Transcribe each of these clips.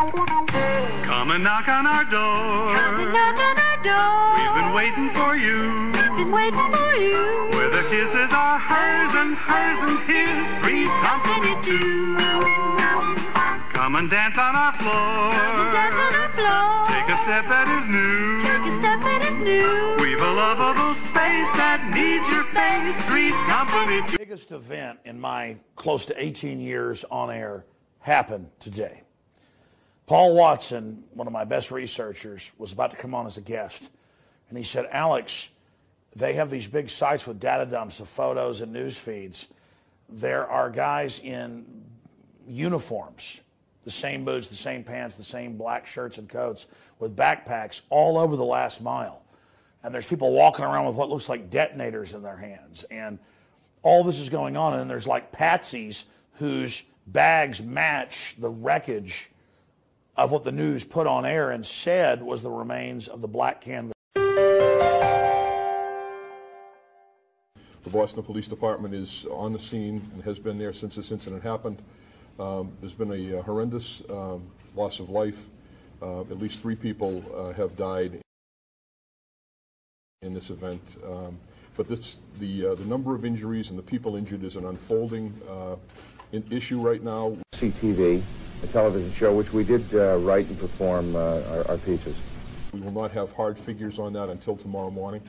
Come and knock on our door. Come and knock on our door. We've been waiting for you. Been waiting for you. Where the kisses are hers and his, three's company too. Come and dance on our floor. Come and dance on our floor. Take a step that is new. Take a step that is new. We've a lovable space that needs your face, three's company too. The biggest event in my close to 18 years on air happened today. Paul Watson, one of my best researchers, was about to come on as a guest. And he said, Alex, they have these big sites with data dumps of photos and news feeds. There are guys in uniforms, the same boots, the same pants, the same black shirts and coats with backpacks all over the last mile. And there's people walking around with what looks like detonators in their hands. And all this is going on. And then there's like patsies whose bags match the wreckage of what the news put on air and said was the remains of the black canvas. The Boston Police Department is on the scene and has been there since this incident happened. There's been a horrendous loss of life. At least 3 people have died in this event. But the number of injuries and the people injured is an unfolding issue right now. CTV, a television show, which we did write and perform our pieces. We will not have hard figures on that until tomorrow morning.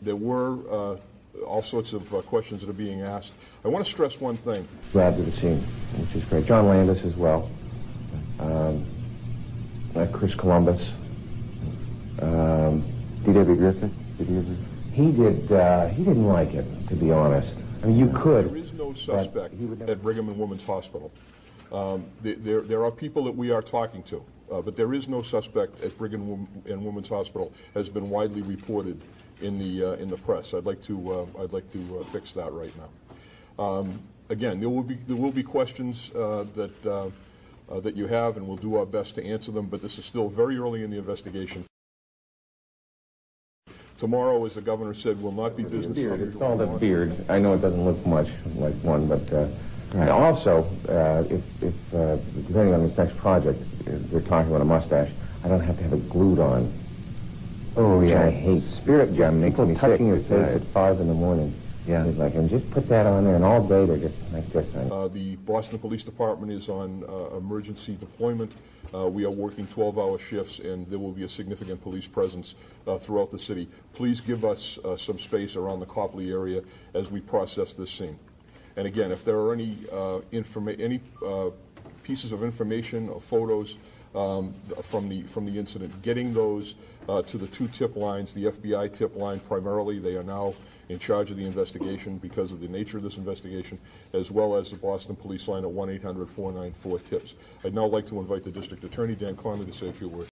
There were all sorts of questions that are being asked. I want to stress one thing. Glad to the scene, which is great. John Landis as well. Chris Columbus. D.W. Griffith. He didn't like it, to be honest. I mean, you could. There is no suspect at Brigham and Women's Hospital. There are people that we are talking to, but there is no suspect at Brigham and Women's Hospital, has been widely reported in the press. I'd like to fix that right now. Again, there will be questions that you have, and we'll do our best to answer them. But this is still very early in the investigation. Tomorrow, as the governor said, will not be business as usual. It's called a beard. I know it doesn't look much like one, but also, if depending on this next project, they're talking about a mustache, I don't have to have it glued on. Oh yeah, I hate spirit gum. Makes me sick. Touching your face at 5 in the morning. Yeah, like, and just put that on there, and all day they're just like this. The Boston Police Department is on emergency deployment. We are working 12-hour shifts, and there will be a significant police presence throughout the city. Please give us some space around the Copley area as we process this scene. And again, if there are any pieces of information or photos from the incident, getting those to the 2 tip lines, the FBI tip line primarily. They are now in charge of the investigation because of the nature of this investigation, as well as the Boston Police line at 1-800-494-TIPS. I'd now like to invite the District Attorney, Dan Conley, to say a few words.